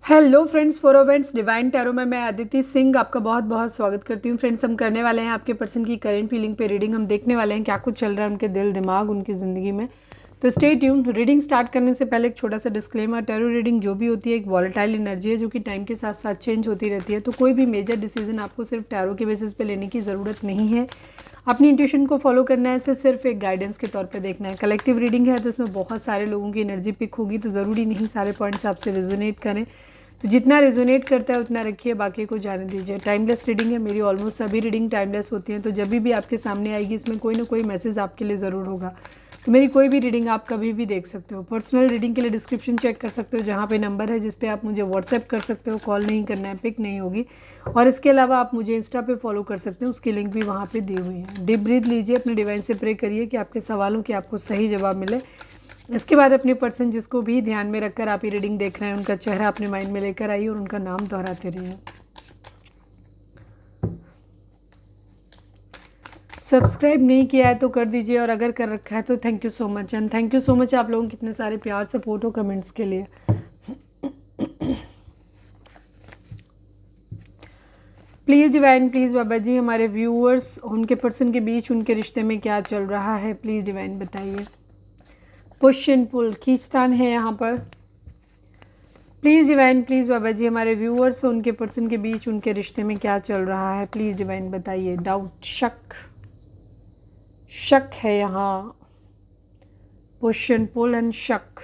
Hello friends, for events divine tarot में मैं अदिति सिंह आपका बहुत बहुत स्वागत करती हूँ। फ्रेंड्स, हम करने वाले हैं आपके पर्सन की करंट फीलिंग पे रीडिंग। हम देखने वाले हैं क्या कुछ चल रहा है उनके दिल दिमाग उनकी ज़िंदगी में। तो स्टे ट्यून्ड। रीडिंग स्टार्ट करने से पहले एक छोटा सा डिस्क्लेमर, टैरो रीडिंग जो भी होती है एक वॉलेटाइल एनर्जी है जो कि टाइम के साथ साथ चेंज होती रहती है। तो कोई भी मेजर डिसीजन आपको सिर्फ टैरो के बेसिस पे लेने की ज़रूरत नहीं है। अपनी इंट्यूशन को फॉलो करना है, इसे सिर्फ एक गाइडेंस के तौर पे देखना है। कलेक्टिव रीडिंग है तो इसमें बहुत सारे लोगों की एनर्जी पिक होगी, तो ज़रूरी नहीं सारे पॉइंट्स आपसे रेजोनेट करें। तो जितना रेजोनेट करता है उतना रखिए, बाकी को जाने दीजिए। टाइमलेस रीडिंग है, मेरी ऑलमोस्ट सभी रीडिंग टाइमलेस होती हैं। तो जब भी आपके सामने आएगी इसमें कोई ना कोई मैसेज आपके लिए ज़रूर होगा। तो मेरी कोई भी रीडिंग आप कभी भी देख सकते हो। पर्सनल रीडिंग के लिए डिस्क्रिप्शन चेक कर सकते हो, जहाँ पे नंबर है जिस पे आप मुझे व्हाट्सएप कर सकते हो। कॉल नहीं करना है, पिक नहीं होगी। और इसके अलावा आप मुझे इंस्टा पे फॉलो कर सकते हो, उसकी लिंक भी वहाँ पे दी हुई है। डीप ब्रीथ लीजिए, अपने डिवाइन से प्रे करिए कि आपके सवालों के आपको सही जवाब मिले। इसके बाद अपने पर्सन जिसको भी ध्यान में रखकर आप ये रीडिंग देख रहे हैं उनका चेहरा अपने माइंड में लेकर आइए और उनका नाम दोहराते रहिए। सब्सक्राइब नहीं किया है तो कर दीजिए, और अगर कर रखा है तो thank you so much. And thank you so much आप लोगों के इतने सारे प्यार सपोर्ट हो कमेंट्स के लिए। प्लीज़ डिवाइन, प्लीज़ बाबा जी, हमारे व्यूअर्स उनके पर्सन के बीच उनके रिश्ते में क्या चल रहा है, प्लीज़ डिवाइन बताइए। पुश एंड पुल, खींचतान है यहाँ पर। प्लीज़ डिवाइन, प्लीज़ बाबा जी, हमारे व्यूअर्स उनके पर्सन के बीच उनके रिश्ते में क्या चल रहा है, प्लीज़ डिवाइन बताइए। डाउट, शक है यहाँ। पुश एंड पुल एंड शक।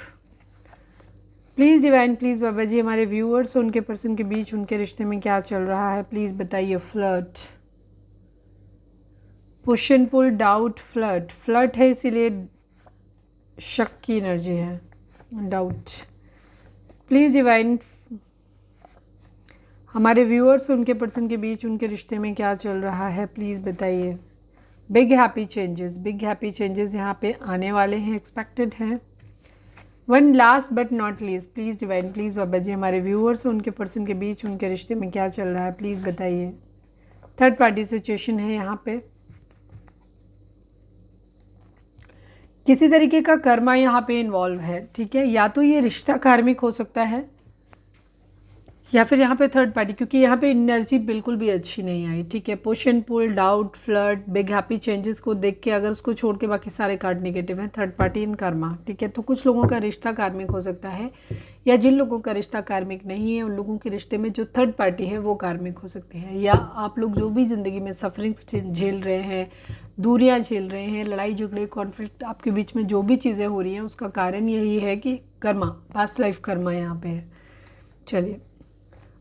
प्लीज़ डिवाइन, प्लीज़ बाबा जी, हमारे व्यूअर्स उनके पर्सन के बीच उनके रिश्ते में क्या चल रहा है, प्लीज़ बताइए। Flirt, push and pull, doubt, flirt है इसीलिए शक की एनर्जी है। डाउट, प्लीज़ डिवाइन, हमारे व्यूअर्स उनके पर्सन के बीच उनके रिश्ते में क्या चल रहा है, प्लीज़ बताइए। बिग हैप्पी चेंजेस यहाँ पे आने वाले हैं, एक्सपेक्टेड हैं। One last but not least, please divine, please बाबा जी, हमारे व्यूअर्स उनके पर्सन के बीच उनके रिश्ते में क्या चल रहा है, प्लीज़ बताइए। थर्ड पार्टी सिचुएशन है यहाँ पे। किसी तरीके का कर्मा यहाँ पे इन्वॉल्व है, ठीक है। या तो ये रिश्ता कार्मिक हो सकता है या फिर यहाँ पे थर्ड पार्टी, क्योंकि यहाँ पे एनर्जी बिल्कुल भी अच्छी नहीं आई, ठीक है। Push and pull, doubt, flirt, big happy changes को देख के अगर उसको छोड़ के बाकी सारे कार्ड नेगेटिव हैं। थर्ड पार्टी इन कर्मा, ठीक है। तो कुछ लोगों का रिश्ता कार्मिक हो सकता है, या जिन लोगों का रिश्ता कार्मिक नहीं है उन लोगों के रिश्ते में जो थर्ड पार्टी है वो कार्मिक हो सकती है। या आप लोग जो भी ज़िंदगी में सफरिंग्स झेल रहे हैं, दूरियाँ झेल रहे हैं, लड़ाई झगड़े कॉन्फ्लिक्ट आपके बीच में जो भी चीज़ें हो रही हैं उसका कारण यही है कि कर्मा, पास्ट लाइफ कर्मा यहाँ पे है। चलिए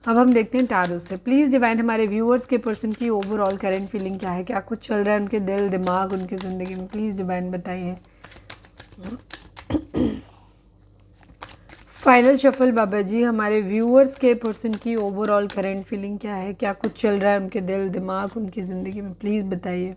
अब हम देखते हैं टैरो से। प्लीज़ डिवाइन, हमारे व्यूअर्स के पर्सन की ओवरऑल करंट फीलिंग क्या है, क्या कुछ चल रहा है उनके दिल दिमाग उनकी ज़िंदगी में, प्लीज़ डिवाइन बताइए। फाइनल शफल बाबा जी, हमारे व्यूअर्स के पर्सन की ओवरऑल करंट फीलिंग क्या है, क्या कुछ चल रहा है उनके दिल दिमाग उनकी ज़िंदगी में, प्लीज़ बताइए।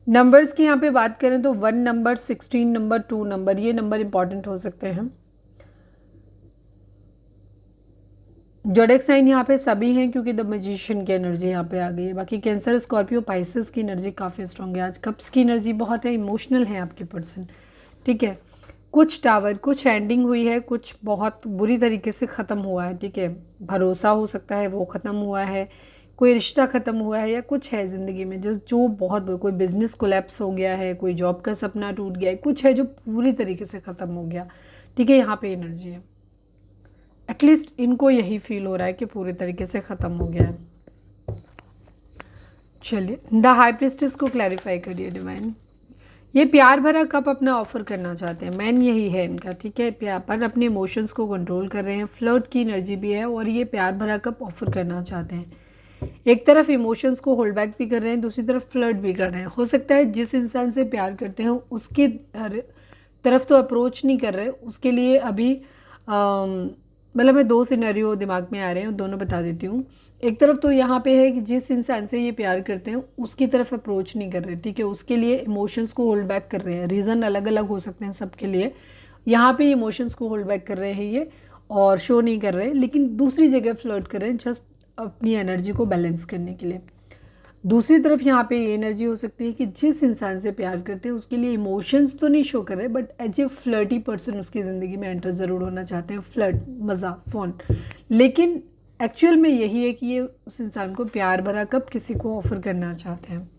नंबर्स की यहाँ पे बात करें तो 1 नंबर, 16 नंबर, 2 नंबर, ये नंबर इंपॉर्टेंट हो सकते हैं। जोडेक साइन यहाँ पे सभी हैं क्योंकि द मैजिशियन की एनर्जी यहाँ पे आ गई है। बाकी कैंसर, स्कॉर्पियो, पाइसेस की एनर्जी काफ़ी स्ट्रॉन्ग है आज। कप्स की एनर्जी बहुत है, इमोशनल है आपके पर्सन, ठीक है। कुछ टावर, कुछ एंडिंग हुई है, कुछ बहुत बुरी तरीके से ख़त्म हुआ है, ठीक है। भरोसा हो सकता है वो ख़त्म हुआ है, कोई रिश्ता ख़त्म हुआ है, या कुछ है ज़िंदगी में जो बहुत, कोई बिजनेस कोलैप्स हो गया है, कोई जॉब का सपना टूट गया है, कुछ है जो पूरी तरीके से ख़त्म हो गया, ठीक है। यहाँ पे एनर्जी है, एटलीस्ट इनको यही फील हो रहा है कि पूरी तरीके से ख़त्म हो गया है। चलिए द हाई प्रिस्टेस को क्लैरिफाई करिए डिवाइन। ये प्यार भरा कप अपना ऑफर करना चाहते हैं, मैन यही है इनका, ठीक है। प्यार पर अपने इमोशंस को कंट्रोल कर रहे हैं, फ्लर्ट की एनर्जी भी है, और ये प्यार भरा कप ऑफर करना चाहते हैं। एक तरफ इमोशंस को होल्ड बैक भी कर रहे हैं, दूसरी तरफ फ्लर्ट भी कर रहे हैं। हो सकता है जिस इंसान से प्यार करते हैं उसकी तरफ तो अप्रोच नहीं कर रहे, उसके लिए अभी मतलब मैं 2 सिनेरियो दिमाग में आ रहे हैं, दोनों बता देती हूँ। एक तरफ तो यहाँ पे है कि जिस इंसान से ये प्यार करते हैं उसकी तरफ अप्रोच नहीं कर रहे, ठीक है। उसके लिए इमोशंस को होल्ड बैक कर रहे हैं, रीज़न अलग अलग हो सकते हैं सबके लिए। यहाँ पे इमोशंस को होल्ड बैक कर रहे हैं ये और शो नहीं कर रहे, लेकिन दूसरी जगह फ्लर्ट कर रहे हैं जस्ट अपनी एनर्जी को बैलेंस करने के लिए। दूसरी तरफ यहाँ पे ये एनर्जी हो सकती है कि जिस इंसान से प्यार करते हैं उसके लिए इमोशंस तो नहीं शो कर रहे, but as a flirty person उसकी ज़िंदगी में एंटर ज़रूर होना चाहते हैं, फ्लर्ट, मज़ा, फ़ोन। लेकिन एक्चुअल में यही है कि ये उस इंसान को प्यार भरा कब किसी को ऑफर करना चाहते हैं।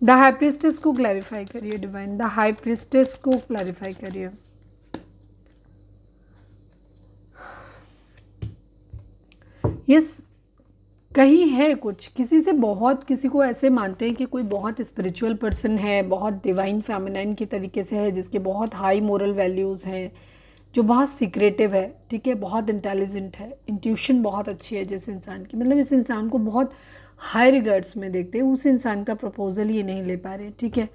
द हाई प्रीस्टेस को क्लैरिफाई करिए डिवाइन, द हाई प्रीस्टेस को क्लैरिफाई करिए। यस, कहीं है कुछ किसी से बहुत, किसी को ऐसे मानते हैं कि कोई बहुत स्पिरिचुअल पर्सन है, बहुत डिवाइन फेमिनाइन की तरीके से है, जिसके बहुत हाई मोरल वैल्यूज़ हैं, जो बहुत सीक्रेटिव है, ठीक है, बहुत इंटेलिजेंट है, इंट्यूशन बहुत अच्छी है जिस इंसान की, मतलब इस इंसान को बहुत हाई रिगार्ड्स में देखते हैं, उस इंसान का प्रपोजल ये नहीं ले पा रहे, ठीक है,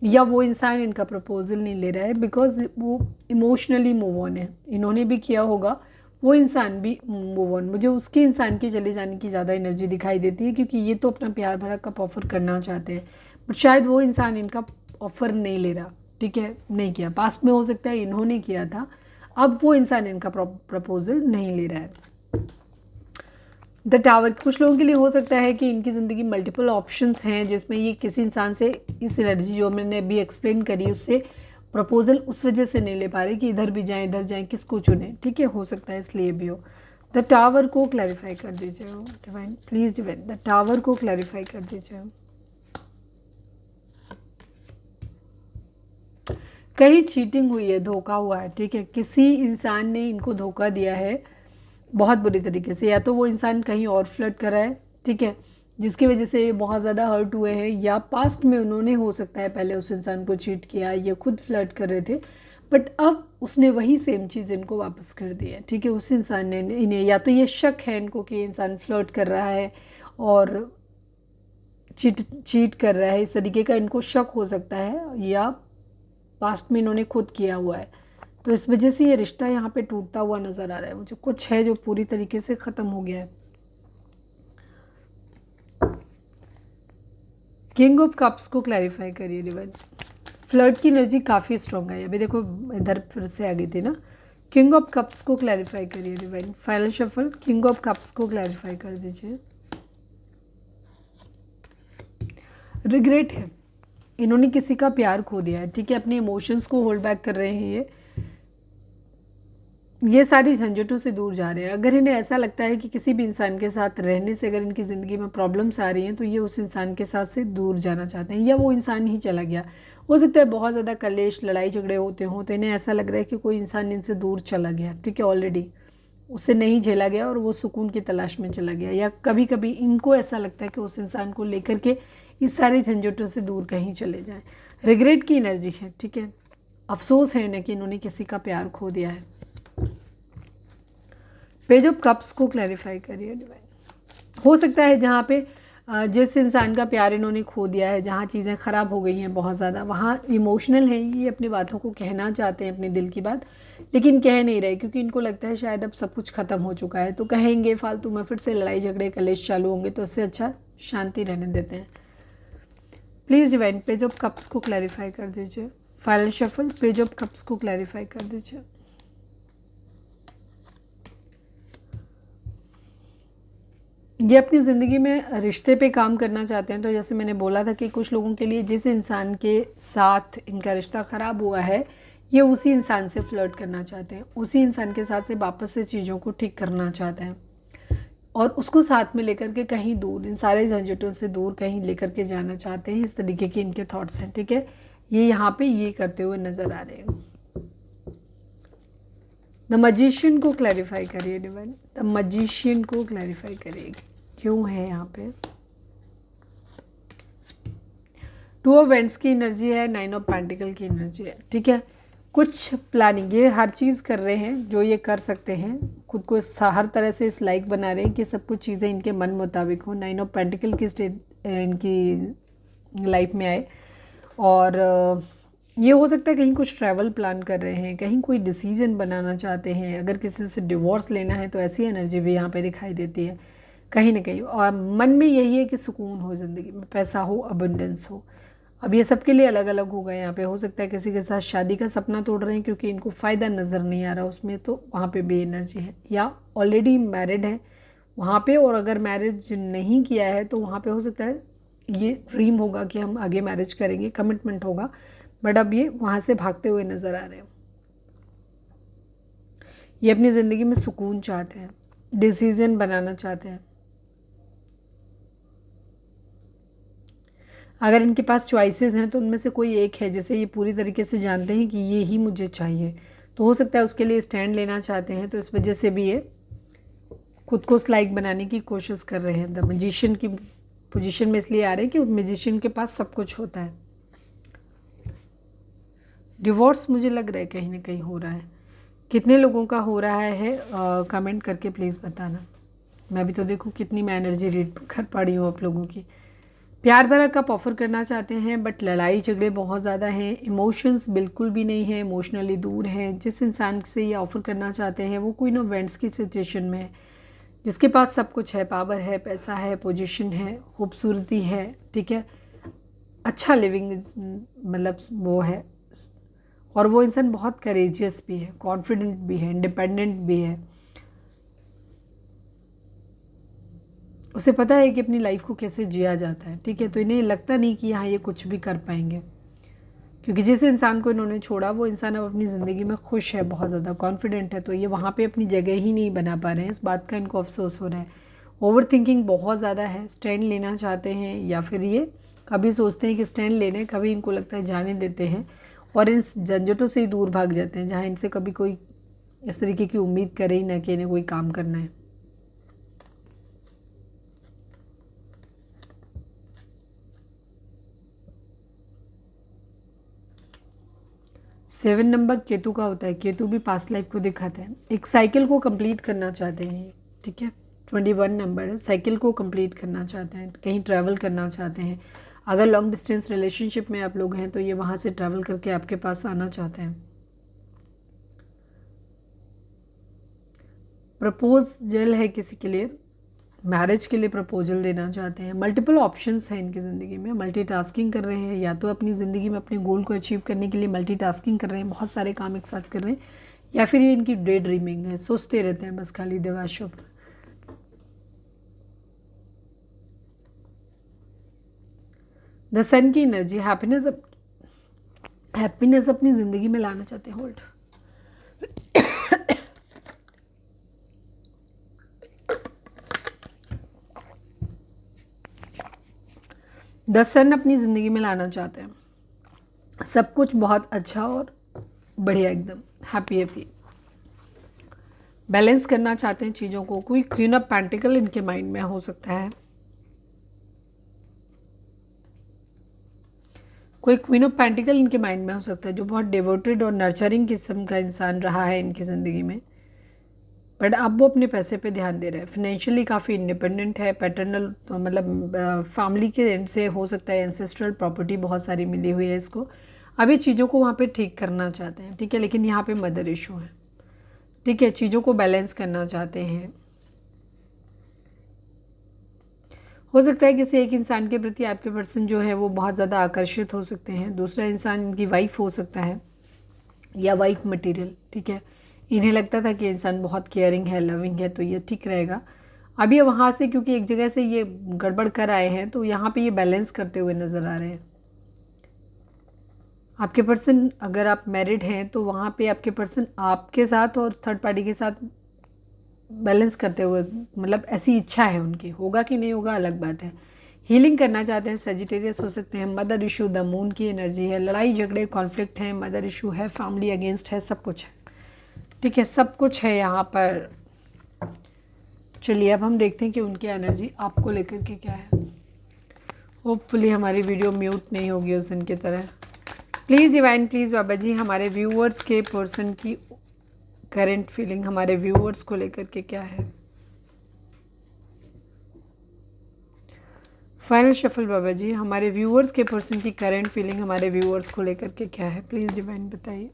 या वो इंसान इनका प्रपोजल नहीं ले रहा है बिकॉज वो इमोशनली मूव ऑन है, इन्होंने भी किया होगा, वो इंसान भी मूव ऑन। मुझे उसके इंसान के चले जाने की ज़्यादा एनर्जी दिखाई देती है, क्योंकि ये तो अपना प्यार भरा कप ऑफ़र करना चाहते हैं, बट शायद वो इंसान इनका ऑफ़र नहीं ले रहा, ठीक है, नहीं किया, पास्ट में हो सकता है इन्होंने किया था, अब वो इंसान इनका प्रपोजल नहीं ले रहा है। द टावर, कुछ लोगों के लिए हो सकता है कि इनकी ज़िंदगी मल्टीपल ऑप्शंस हैं, जिसमें ये किसी इंसान से इस एनर्जी जो मैंने अभी एक्सप्लेन करी उससे प्रपोजल उस वजह से नहीं ले पा रहे कि इधर भी जाएं इधर जाएं, किसको चुने, ठीक है, हो सकता है इसलिए भी हो। द टावर को क्लैरिफाई कर दीजिए divine, please divine, the tower को क्लैरिफाई कर दीजिए। कहीं चीटिंग हुई है, धोखा हुआ है, ठीक है, किसी इंसान ने इनको धोखा दिया है बहुत बुरी तरीके से, या तो वो इंसान कहीं और फ्लर्ट कर रहा है, ठीक है, जिसकी वजह से ये बहुत ज़्यादा हर्ट हुए हैं, या पास्ट में उन्होंने हो सकता है पहले उस इंसान को चीट किया, ये खुद फ्लर्ट कर रहे थे, बट अब उसने वही सेम चीज़ इनको वापस कर दी है, ठीक है, उस इंसान ने इन्हें, या तो ये शक है इनको कि इंसान फ्लर्ट कर रहा है और चीट कर रहा है, इस तरीके का इनको शक हो सकता है, या पास्ट में इन्होंने खुद किया हुआ है, तो इस वजह से ये रिश्ता यहाँ पे टूटता हुआ नज़र आ रहा है मुझे, कुछ है जो पूरी तरीके से ख़त्म हो गया है। किंग ऑफ कप्स को क्लैरिफाई करिए डिवाइन, फ्लर्ट की एनर्जी काफ़ी स्ट्रॉन्ग है, अभी देखो इधर फिर से आ गई थी ना। किंग ऑफ कप्स को क्लैरिफाई करिए divine, final shuffle, king of cups को क्लैरिफाई कर दीजिए। रिग्रेट है, इन्होंने किसी का प्यार खो दिया है, ठीक है, अपने इमोशंस को होल्ड बैक कर रहे हैं, ये सारी झंझटों से दूर जा रहे हैं। अगर इन्हें ऐसा लगता है कि किसी भी इंसान के साथ रहने से अगर इनकी ज़िंदगी में प्रॉब्लम्स आ रही हैं, तो ये उस इंसान के साथ से दूर जाना चाहते हैं, या वो इंसान ही चला गया, हो सकता है बहुत ज़्यादा कलेश लड़ाई झगड़े होते हों, तो इन्हें ऐसा लग रहा है कि कोई इंसान इनसे दूर चला गया, ठीक है, ऑलरेडी उससे नहीं झेला गया और वो सुकून की तलाश में चला गया, या कभी कभी इनको ऐसा लगता है कि उस इंसान को लेकर के इस सारे झंझटों से दूर कहीं चले जाएं। रिग्रेट की एनर्जी है, ठीक है, अफसोस है ना कि इन्होंने किसी का प्यार खो दिया है। पेज ऑफ कप्स को क्लैरिफाई करिए डिवाइन, हो सकता है जहाँ पे जिस इंसान का प्यार इन्होंने खो दिया है, जहाँ चीज़ें ख़राब हो गई हैं बहुत ज़्यादा, वहाँ इमोशनल हैं, ये अपनी बातों को कहना चाहते हैं, अपने दिल की बात, लेकिन कह नहीं रहे, क्योंकि इनको लगता है शायद अब सब कुछ ख़त्म हो चुका है, तो कहेंगे फालतू में फिर से लड़ाई झगड़े कलेश चालू होंगे, तो इससे अच्छा शांति रहने देते हैं। Please divine, page of cups को क्लैरिफाई कर दीजिए। Final shuffle, page of cups को क्लैरिफाई कर दीजिए। ये अपनी ज़िंदगी में रिश्ते पे काम करना चाहते हैं, तो जैसे मैंने बोला था कि कुछ लोगों के लिए जिस इंसान के साथ इनका रिश्ता ख़राब हुआ है, ये उसी इंसान से फ्लर्ट करना चाहते हैं, उसी इंसान के साथ से वापस से चीज़ों को ठीक करना चाहते हैं, और उसको साथ में लेकर के कहीं दूर, इन सारे झंझटों से दूर कहीं लेकर के जाना चाहते हैं, इस तरीके के इनके थॉट्स हैं, ठीक है, ये यहाँ पे ये करते हुए नज़र आ रहे हैं। द मजिशियन को क्लैरिफाई करिए डिवाइन, द मजिशियन को क्लैरिफाई करिए क्यों है यहाँ पे। टू ऑफ वेंट्स की एनर्जी है, नाइन ऑफ पेंटिकल की एनर्जी है, ठीक है, कुछ प्लानिंग, ये हर चीज़ कर रहे हैं जो ये कर सकते हैं, खुद को हर तरह से इस लाइक बना रहे हैं कि सब कुछ चीज़ें इनके मन मुताबिक हो, नाइन ऑफ पेंटिकल की स्टेट इनकी लाइफ में आए, और ये हो सकता है कहीं कुछ ट्रैवल प्लान कर रहे हैं, कहीं कोई डिसीजन बनाना चाहते हैं, अगर किसी से डिवोर्स लेना है तो ऐसी एनर्जी भी यहाँ पे दिखाई देती है कहीं ना कहीं, और मन में यही है कि सुकून हो ज़िंदगी में, पैसा हो, अबंडेंस हो, अब ये सबके लिए अलग अलग होगा। यहाँ पे हो सकता है किसी के साथ शादी का सपना तोड़ रहे हैं क्योंकि इनको फ़ायदा नज़र नहीं आ रहा उसमें, तो वहाँ पे भी एनर्जी है। या ऑलरेडी मैरिड है वहाँ पे, और अगर मैरिज नहीं किया है तो वहाँ पे हो सकता है ये ड्रीम होगा कि हम आगे मैरिज करेंगे, कमिटमेंट होगा, बट अब ये वहाँ से भागते हुए नज़र आ रहे हैं। ये अपनी ज़िंदगी में सुकून चाहते हैं, डिसीज़न बनाना चाहते हैं। अगर इनके पास चॉइसेस हैं तो उनमें से कोई एक है जैसे ये पूरी तरीके से जानते हैं कि ये ही मुझे चाहिए, तो हो सकता है उसके लिए स्टैंड लेना चाहते हैं, तो इस वजह से भी ये खुद को लाइक बनाने की कोशिश कर रहे हैं। द मैजिशियन की पोजीशन में इसलिए आ रहे हैं कि मैजिशियन के पास सब कुछ होता है। डिवोर्स मुझे लग रहा है कहीं ना कहीं हो रहा है। कितने लोगों का हो रहा है कमेंट करके प्लीज़ बताना। मैं भी तो देखूँ कितनी मैं एनर्जी रीड कर पा रही हूँ आप लोगों की। प्यार भरा कप ऑफ़र करना चाहते हैं बट लड़ाई झगड़े बहुत ज़्यादा हैं, इमोशंस बिल्कुल भी नहीं है, इमोशनली दूर हैं। जिस इंसान से ये ऑफ़र करना चाहते हैं वो क्वीन ऑफ वेंट्स की सिचुएशन में है, जिसके पास सब कुछ है, पावर है, पैसा है, पोजीशन है, खूबसूरती है, ठीक है, अच्छा लिविंग मतलब वो है, और वो इंसान बहुत करेजियस भी है, कॉन्फिडेंट भी है, इंडिपेंडेंट भी है। उसे पता है कि अपनी लाइफ को कैसे जिया जाता है, ठीक है। तो इन्हें लगता नहीं कि यहाँ ये कुछ भी कर पाएंगे, क्योंकि जिस इंसान को इन्होंने छोड़ा वो इंसान अब अपनी ज़िंदगी में खुश है, बहुत ज़्यादा कॉन्फिडेंट है, तो ये वहाँ पे अपनी जगह ही नहीं बना पा रहे हैं। इस बात का इनको अफसोस हो रहा है। ओवर थिंकिंग बहुत ज़्यादा है, स्टैंड लेना चाहते हैं, या फिर ये कभी सोचते हैं कि स्टैंड लेने, कभी इनको लगता है जाने देते हैं और इन झंझटों से ही दूर भाग जाते हैं जहाँ इनसे कभी कोई इस तरीके की उम्मीद करे ही ना कि इन्हें कोई काम करना है। सेवन नंबर केतु का होता है। केतु भी पास्ट लाइफ को दिखाते हैं। एक साइकिल को कंप्लीट करना चाहते हैं, ठीक है। 21 नंबर है, साइकिल को कंप्लीट करना चाहते हैं, कहीं ट्रैवल करना चाहते हैं। अगर लॉन्ग डिस्टेंस रिलेशनशिप में आप लोग हैं तो ये वहाँ से ट्रैवल करके आपके पास आना चाहते हैं। प्रपोजल है किसी के लिए, मैरिज के लिए प्रपोजल देना चाहते हैं। मल्टीपल ऑप्शंस हैं इनकी ज़िंदगी में, मल्टीटास्किंग कर रहे हैं, या तो अपनी ज़िंदगी में अपने गोल को अचीव करने के लिए मल्टीटास्किंग कर रहे हैं, बहुत सारे काम एक साथ कर रहे हैं, या फिर ये इनकी डे ड्रीमिंग है, सोचते रहते हैं बस खाली देवाशुभ। द सन की एनर्जी, हैप्पीनेस अपनी ज़िंदगी में लाना चाहते हैं। होल्ड। द सन अपनी ज़िंदगी में लाना चाहते हैं, सब कुछ बहुत अच्छा और बढ़िया, एकदम हैप्पी हैप्पी। बैलेंस करना चाहते हैं चीज़ों को। कोई क्वीन ऑफ पेंटिकल इनके माइंड में हो सकता है, कोई क्वीन ऑफ पेंटिकल इनके माइंड में हो सकता है जो बहुत डिवोटेड और नर्चरिंग किस्म का इंसान रहा है इनकी ज़िंदगी में, बट अब वो अपने पैसे पे ध्यान दे रहे हैं। फिनेंशियली काफ़ी इंडिपेंडेंट है। पैटर्नल मतलब फैमिली के एंड से हो सकता है, एंसेस्ट्रल प्रॉपर्टी बहुत सारी मिली हुई है इसको। अभी चीज़ों को वहाँ पे ठीक करना चाहते हैं, ठीक है, लेकिन यहाँ पे मदर इशू है, ठीक है। चीज़ों को बैलेंस करना चाहते हैं। हो सकता है किसी एक इंसान के प्रति आपके पर्सन जो है वो बहुत ज़्यादा आकर्षित हो सकते हैं। दूसरा इंसान इनकी वाइफ हो सकता है या वाइफ मटेरियल, ठीक है। इन्हें लगता था कि इंसान बहुत केयरिंग है, लविंग है, तो ये ठीक रहेगा। अब ये वहाँ से क्योंकि एक जगह से ये गड़बड़ कर आए हैं तो यहाँ पे ये बैलेंस करते हुए नज़र आ रहे हैं। आपके पर्सन, अगर आप मैरिड हैं तो वहाँ पे आपके पर्सन आपके साथ और थर्ड पार्टी के साथ बैलेंस करते हुए, मतलब ऐसी इच्छा है उनकी, होगा कि नहीं होगा अलग बात है। हीलिंग करना चाहते हैं। सेजिटेरियस हो सकते हैं। मदर इशू, द मून की एनर्जी है। लड़ाई झगड़े कॉन्फ्लिक्ट हैं, मदर इशू है, फैमिली अगेंस्ट है, सब कुछ है, ठीक है, सब कुछ है यहाँ पर। चलिए अब हम देखते हैं कि उनकी एनर्जी आपको लेकर के क्या है। होपफुली हमारी वीडियो म्यूट नहीं होगी उस दिन की तरह। प्लीज़ डिवाइन, प्लीज़ बाबा जी, हमारे व्यूअर्स के पर्सन की करंट फीलिंग हमारे व्यूअर्स को लेकर के क्या है। फाइनल शफल बाबा जी, हमारे व्यूअर्स के पर्सन की करंट फीलिंग हमारे व्यूअर्स को लेकर के क्या है, प्लीज़ डिवाइन बताइए।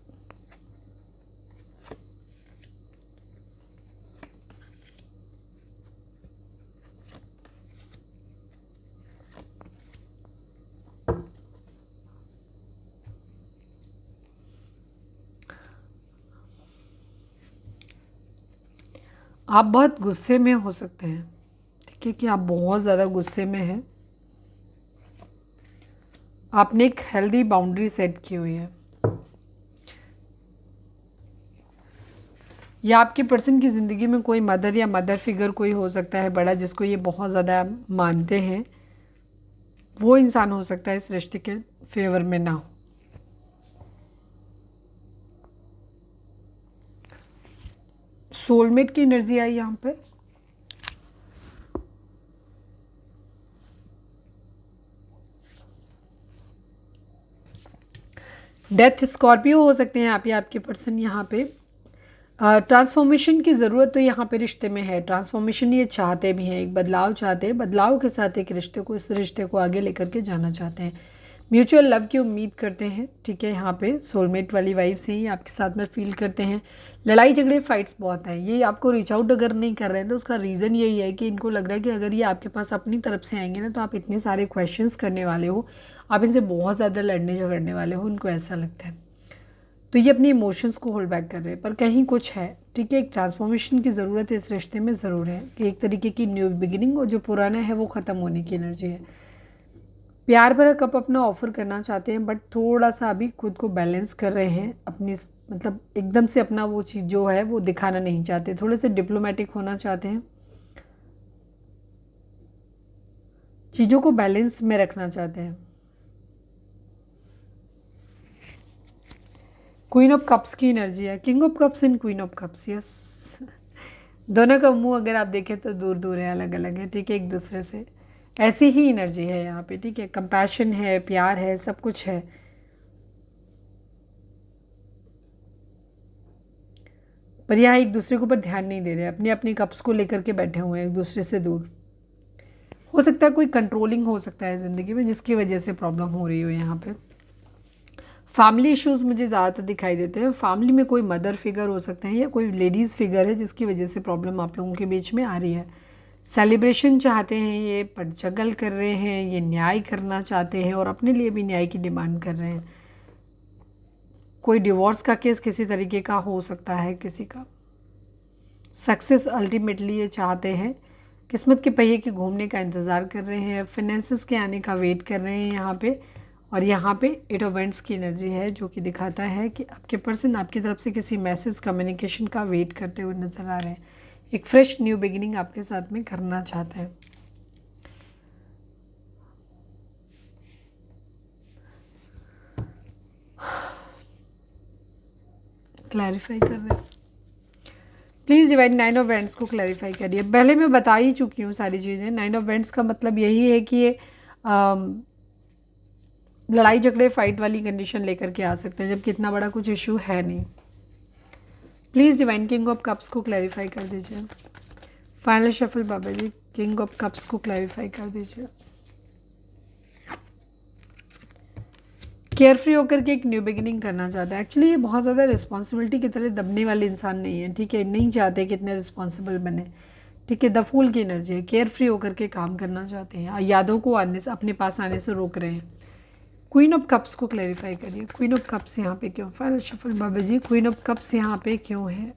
आप बहुत गुस्से में हो सकते हैं, ठीक है, कि आप बहुत ज़्यादा गुस्से में हैं। आपने एक हेल्दी बाउंड्री सेट की हुई है, या आपके पर्सन की ज़िंदगी में कोई मदर या मदर फिगर कोई हो सकता है बड़ा, जिसको ये बहुत ज़्यादा मानते हैं। वो इंसान हो सकता है इस रिश्ते के फेवर में ना हो। सोलमेट की एनर्जी आई यहाँ पे। डेथ स्कॉर्पियो हो सकते हैं आप या आपके पर्सन यहाँ पे। ट्रांसफॉर्मेशन की ज़रूरत तो यहाँ पे रिश्ते में है। ट्रांसफॉर्मेशन ये चाहते भी हैं, एक बदलाव चाहते हैं, बदलाव के साथ एक रिश्ते को, इस रिश्ते को आगे लेकर के जाना चाहते हैं। म्यूचुअल लव की उम्मीद करते हैं, ठीक है। यहाँ पे सोलमेट वाली वाइब से ही आपके साथ में फील करते हैं। लड़ाई झगड़े फाइट्स बहुत हैं। ये आपको रीच आउट अगर नहीं कर रहे हैं तो उसका रीज़न यही है कि इनको लग रहा है कि अगर ये आपके पास अपनी तरफ से आएंगे ना, तो आप इतने सारे क्वेश्चंस करने वाले हो, आप इनसे बहुत ज़्यादा लड़ने झगड़ने वाले हो, उनको ऐसा लगता है। तो ये अपने इमोशंस को होल्ड बैक कर रहे हैं, पर कहीं कुछ है, ठीक है। एक ट्रांसफॉर्मेशन की ज़रूरत है इस रिश्ते में, ज़रूर है कि एक तरीके की न्यू बिगिनिंग, और जो पुराना है वो ख़त्म होने की एनर्जी है। प्यार भरा कप अपना ऑफर करना चाहते हैं, बट थोड़ा सा अभी खुद को बैलेंस कर रहे हैं अपनी, मतलब एकदम से अपना वो चीज़ जो है वो दिखाना नहीं चाहते, थोड़े से डिप्लोमेटिक होना चाहते हैं, चीज़ों को बैलेंस में रखना चाहते हैं। क्वीन ऑफ कप्स की एनर्जी है, king of cups and queen of cups, yes. दोनों का मुंह अगर आप देखें तो दूर दूर है, अलग अलग है, ठीक है, एक दूसरे से। ऐसी ही एनर्जी है यहाँ पे, ठीक है। कंपैशन है, प्यार है, सब कुछ है, पर यहाँ एक दूसरे के ऊपर ध्यान नहीं दे रहे, अपने अपने कप्स को लेकर के बैठे हुए हैं एक दूसरे से दूर। हो सकता है कोई कंट्रोलिंग हो सकता है ज़िंदगी में, जिसकी वजह से प्रॉब्लम हो रही हो यहाँ पे। फैमिली इश्यूज मुझे ज़्यादातर दिखाई देते हैं। फैमिली में कोई मदर फिगर हो सकते हैं या कोई लेडीज़ फिगर है जिसकी वजह से प्रॉब्लम आप लोगों के बीच में आ रही है। सेलिब्रेशन चाहते हैं ये, पर जगल कर रहे हैं, ये न्याय करना चाहते हैं और अपने लिए भी न्याय की डिमांड कर रहे हैं। कोई डिवोर्स का केस किसी तरीके का हो सकता है किसी का। सक्सेस अल्टीमेटली ये चाहते हैं, किस्मत के पहिए के घूमने का इंतज़ार कर रहे हैं, फाइनेंसेस के आने का वेट कर रहे हैं यहाँ पे। और यहाँ पे 8 ऑफ वेंट्स की एनर्जी है, जो कि दिखाता है कि आपके पर्सन आपकी तरफ से किसी मैसेज कम्युनिकेशन का वेट करते हुए नज़र आ रहे हैं। एक फ्रेश न्यू बिगिनिंग आपके साथ में करना चाहते हैं। क्लैरिफाई कर रहे हैं, प्लीज़ डिवाइन 9 ऑफ वेंट्स को क्लैरिफाई करिए। पहले मैं बता ही चुकी हूँ सारी चीज़ें। 9 ऑफ वेंट्स का मतलब यही है कि ये लड़ाई झगड़े फाइट वाली कंडीशन लेकर के आ सकते हैं, जबकि इतना बड़ा कुछ इशू है नहीं। Please divine king of cups को क्लैरिफाई कर दीजिए। फाइनल शफल बाबा जी, किंग ऑफ कप्स को क्लैरिफाई कर दीजिए। केयर फ्री होकर के एक न्यू बिगिनिंग करना चाहता है। एक्चुअली ये बहुत ज़्यादा रिस्पॉन्सिबिलिटी की तरह दबने वाले इंसान नहीं है, ठीक है। नहीं चाहते कि इतने रिस्पॉन्सिबल बने, ठीक है। द फूल की एनर्जी है, केयर फ्री होकर के काम करना चाहते हैं, यादों को आने से, अपने पास आने से रोक रहे हैं। क्वीन ऑफ कप्स को क्लैरिफाई करिए। क्वीन ऑफ कप्स यहाँ पे क्यों? फाइनल शफल बाबा जी, क्वीन ऑफ कप्स यहाँ पे क्यों है?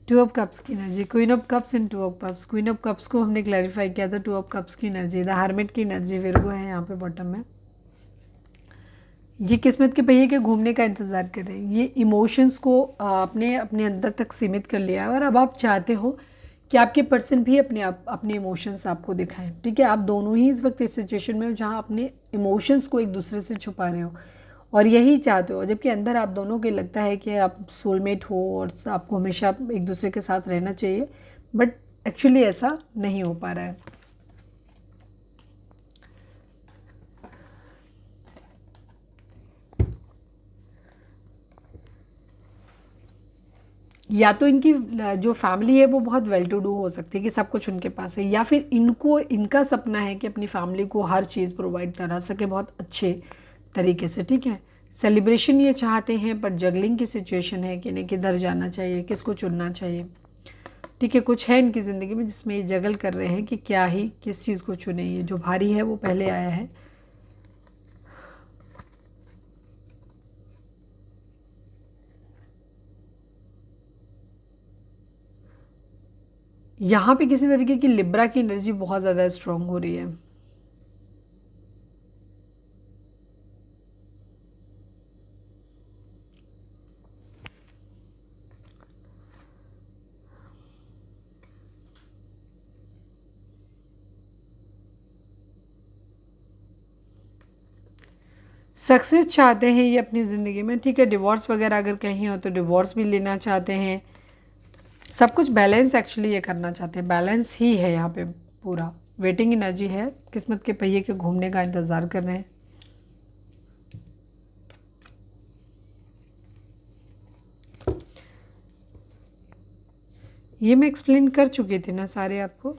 2 ऑफ कप्स की energy, queen of cups and 2 of cups. Queen of cups को हमने क्लैरिफाई किया था, 2 ऑफ कप्स की एनर्जी, द हर्मिट की एनर्जी विर्गो है यहाँ पे बॉटम में। ये किस्मत के पहिए के घूमने का इंतज़ार कर रहे हैं। ये इमोशंस को अपने अपने अंदर तक सीमित कर लिया है, और अब आप चाहते हो कि आपके पर्सन भी अपने इमोशंस आपको दिखाएं, ठीक है। आप दोनों ही इस वक्त इस सिचुएशन में हो जहाँ अपने इमोशंस को एक दूसरे से छुपा रहे हो और यही चाहते हो, जबकि अंदर आप दोनों के लगता है कि आप सोलमेट हो और आपको हमेशा एक दूसरे के साथ रहना चाहिए, बट एक्चुअली ऐसा नहीं हो पा रहा है। या तो इनकी जो फैमिली है वो बहुत वेल टू डू हो सकती है कि सब कुछ उनके पास है, या फिर इनका सपना है कि अपनी फैमिली को हर चीज़ प्रोवाइड करा सके बहुत अच्छे तरीके से, ठीक है। सेलिब्रेशन ये चाहते हैं, पर जगलिंग की सिचुएशन है कि इन्हें किधर जाना चाहिए, किसको चुनना चाहिए, ठीक है। कुछ है इनकी ज़िंदगी में जिसमें ये जगल कर रहे हैं कि क्या ही किस चीज़ को चुने। ये जो भारी है वो पहले आया है। यहाँ पे किसी तरीके की लिब्रा की एनर्जी बहुत ज़्यादा स्ट्रांग हो रही है। सक्सेस चाहते हैं ये अपनी ज़िंदगी में, ठीक है। डिवोर्स वगैरह अगर कहीं हो तो डिवोर्स भी लेना चाहते हैं। सब कुछ बैलेंस एक्चुअली ये करना चाहते हैं, बैलेंस ही है यहाँ पे पूरा। वेटिंग एनर्जी है, किस्मत के पहिए के घूमने का इंतज़ार कर रहे हैं। ये मैं एक्सप्लेन कर चुकी थी ना सारे आपको।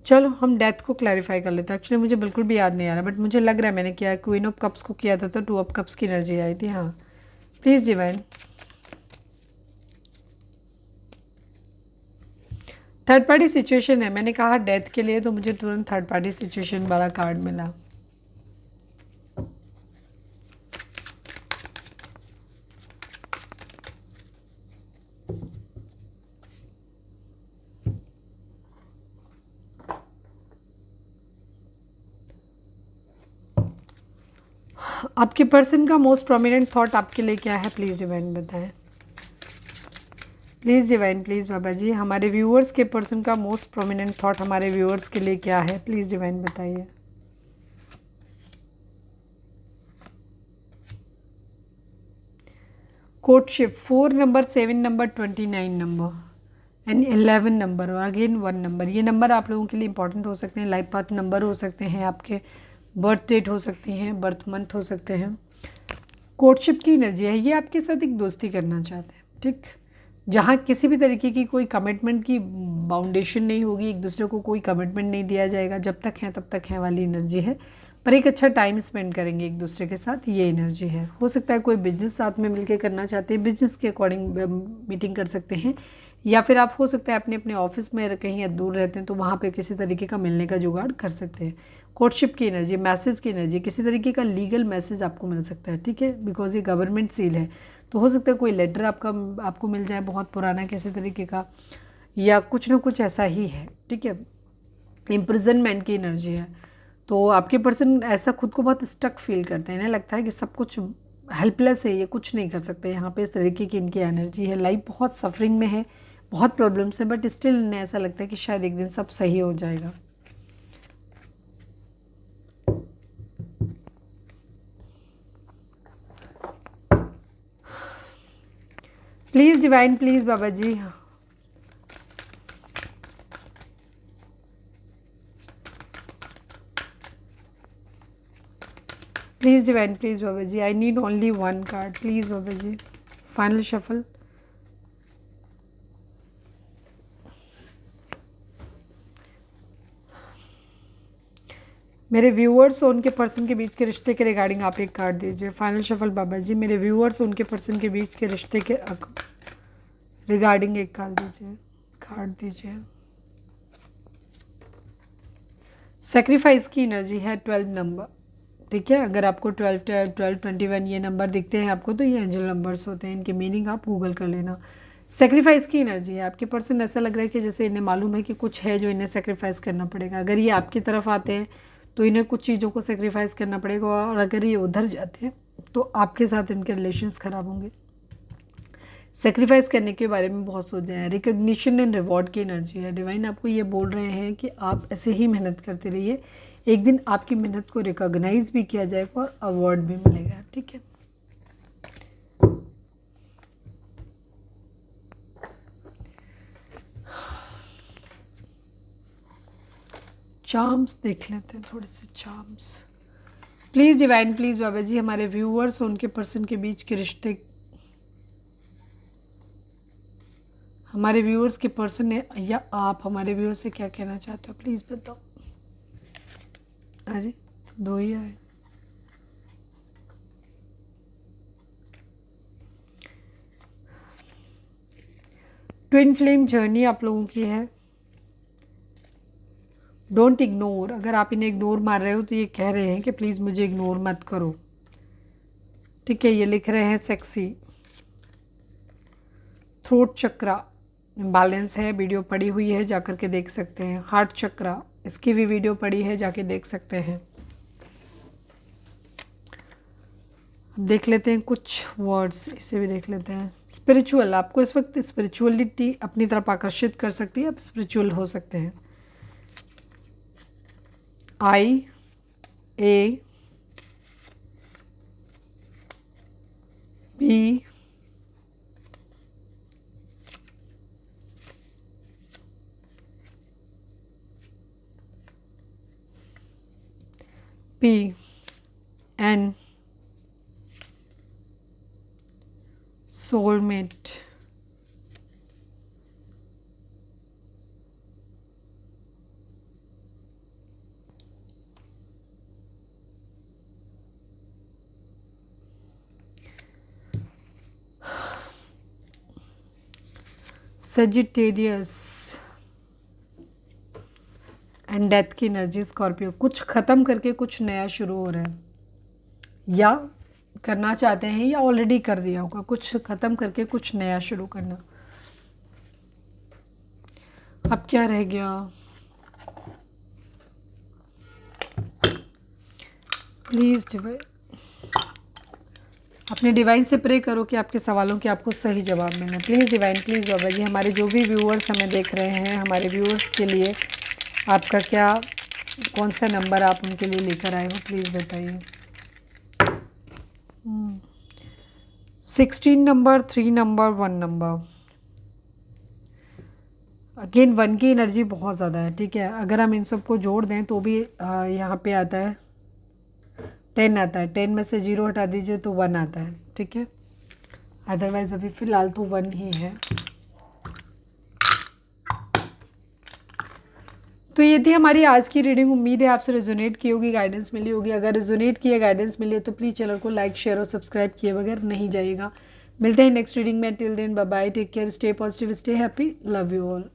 चलो हम डेथ को क्लैरिफाई कर लेते हैं। एक्चुअली मुझे बिल्कुल भी याद नहीं आ रहा, बट मुझे लग रहा है मैंने किया, क्वीन ऑफ कप्स को किया था तो 2 ऑफ कप्स की एनर्जी आई थी। हाँ please divine. Third party situation है, मैंने कहा डेथ के लिए, तो मुझे तुरंत थर्ड पार्टी सिचुएशन वाला कार्ड मिला। आपके पर्सन का मोस्ट प्रोमिनेंट थॉट आपके लिए क्या है, प्लीज़ डिवाइन बताएं। प्लीज़ डिवाइन, प्लीज़ बाबा जी, हमारे व्यूअर्स के पर्सन का मोस्ट प्रोमिनेंट थॉट हमारे व्यूअर्स के लिए क्या है, प्लीज़ डिवाइन बताइए। Courtship 4 number, 7 number, 29 number and 11 number और अगेन 1 नंबर। ये नंबर आप लोगों के लिए इंपॉर्टेंट हो सकते हैं। लाइफ पाथ नंबर हो सकते हैं, आपके बर्थ डेट हो सकती हैं, बर्थ मंथ हो सकते हैं। कोर्टशिप की एनर्जी है, ये आपके साथ एक दोस्ती करना चाहते हैं, ठीक। जहाँ किसी भी तरीके की कोई कमिटमेंट की बाउंडेशन नहीं होगी, एक दूसरे को कोई कमिटमेंट नहीं दिया जाएगा, जब तक है तब तक है वाली एनर्जी है। पर एक अच्छा टाइम स्पेंड करेंगे एक दूसरे के साथ, ये एनर्जी है। हो सकता है कोई बिजनेस साथ में मिलकर करना चाहते हैं, बिजनेस के अकॉर्डिंग मीटिंग कर सकते हैं, या फिर आप हो सकता है अपने अपने ऑफिस में कहीं दूर रहते हैं तो वहाँ पे किसी तरीके का मिलने का जुगाड़ कर सकते हैं। कोर्टशिप की एनर्जी, मैसेज की एनर्जी, किसी तरीके का लीगल मैसेज आपको मिल सकता है, ठीक है, बिकॉज ये गवर्नमेंट सील है। तो हो सकता है कोई लेटर आपको मिल जाए बहुत पुराना किसी तरीके का, या कुछ ना कुछ ऐसा ही है, ठीक है। इम्प्रिजनमेंट की एनर्जी है, तो आपके पर्सन ऐसा खुद को बहुत स्टक फील करते हैं, इन्हें लगता है कि सब कुछ हेल्पलेस है, ये कुछ नहीं कर सकते। यहाँ पे इस तरीके की इनकी एनर्जी है। लाइफ बहुत सफरिंग में है, बहुत प्रॉब्लम्स है, बट स्टिल इन्हें ऐसा लगता है कि शायद एक दिन सब सही हो जाएगा। प्लीज़ डिवाइन, प्लीज़ बाबा जी। प्लीज़ डिवाइन, प्लीज़ बाबा जी, I need only 1 card, please बाबा जी। Final shuffle. मेरे व्यूअर्स और उनके पर्सन के बीच के रिश्ते के रिगार्डिंग आप एक कार्ड दीजिए। फाइनल शफल बाबा जी, मेरे व्यूअर्स और उनके पर्सन के बीच के रिश्ते के रिगार्डिंग एक कार्ड दीजिए। सेक्रीफाइस की एनर्जी है 12 नंबर, ठीक है। अगर आपको 12, 21 ये नंबर दिखते हैं आपको, तो ये एंजल नंबर्स होते हैं, इनके मीनिंग आप गूगल कर लेना। सेक्रीफाइस की एनर्जी है, आपके पर्सन ऐसा लग रहा है कि जैसे इन्हें मालूम है कि कुछ है जो इन्हें सेक्रीफाइस करना पड़ेगा। अगर ये आपकी तरफ आते हैं तो इन्हें कुछ चीज़ों को सेक्रीफाइस करना पड़ेगा, और अगर ये उधर जाते हैं तो आपके साथ इनके रिलेशंस ख़राब होंगे। सेक्रीफाइस करने के बारे में बहुत सोच रहे हैं। रिकग्निशन एंड रिवॉर्ड की एनर्जी है। डिवाइन आपको ये बोल रहे हैं कि आप ऐसे ही मेहनत करते रहिए, एक दिन आपकी मेहनत को रिकॉग्नाइज भी किया जाएगा और अवार्ड भी मिलेगा, ठीक है। चार्म्स देख लेते हैं, थोड़े से चार्म्स। प्लीज़ डिवाइन, प्लीज़ बाबा जी, हमारे व्यूअर्स और उनके पर्सन के बीच के रिश्ते, हमारे व्यूअर्स के पर्सन ने या आप हमारे व्यूअर्स से क्या कहना चाहते हो, प्लीज़ बताओ। अरे 2 ही आए। ट्विन फ्लेम जर्नी आप लोगों की है। डोंट इग्नोर, अगर आप इन्हें इग्नोर मार रहे हो तो ये कह रहे हैं कि प्लीज़ मुझे इग्नोर मत करो, ठीक है। ये लिख रहे हैं सेक्सी। थ्रोट चक्रा बैलेंस है, वीडियो पड़ी हुई है, जाकर के देख सकते हैं। हार्ट चक्रा, इसकी भी वीडियो पड़ी है, जाके देख सकते हैं। अब देख लेते हैं कुछ वर्ड्स, इसे भी देख लेते हैं। स्पिरिचुअल, आपको इस वक्त स्पिरिचुअलिटी अपनी तरफ आकर्षित कर सकती है, आप स्पिरिचुअल हो सकते हैं। I A B P N soulmate, Sagittarius and death की एनर्जी स्कॉर्पियो। कुछ ख़त्म करके कुछ नया शुरू हो रहा है, या करना चाहते हैं या ऑलरेडी कर दिया होगा। कुछ ख़त्म करके कुछ नया शुरू करना। अब क्या रह गया? प्लीज़ डिवाइन, अपने डिवाइन से प्रे करो कि आपके सवालों के आपको सही जवाब मिले। प्लीज़ डिवाइन, प्लीज़ बाबा जी, हमारे जो भी व्यूअर्स हमें देख रहे हैं, हमारे व्यूअर्स के लिए आपका क्या, कौन सा नंबर आप उनके लिए लेकर आए हो, प्लीज़ बताइए। 16 नंबर, 3 नंबर, 1 नंबर। अगेन 1 की एनर्जी बहुत ज़्यादा है, ठीक है। अगर हम इन सबको जोड़ दें तो भी यहाँ पे आता है 10 आता है। 10 में से 0 हटा दीजिए तो 1 आता है, ठीक है। अदरवाइज़ अभी फ़िलहाल तो 1 ही है। तो ये थी हमारी आज की रीडिंग। उम्मीद है आपसे रेजोनेट की होगी, गाइडेंस मिली होगी। अगर रेजोनेट की है, गाइडेंस मिली है, तो प्लीज़ चैनल को लाइक, शेयर और सब्सक्राइब किए बगैर नहीं जाइएगा। मिलते हैं नेक्स्ट रीडिंग में। Till then bye bye, take care, stay positive, stay happy, love you all.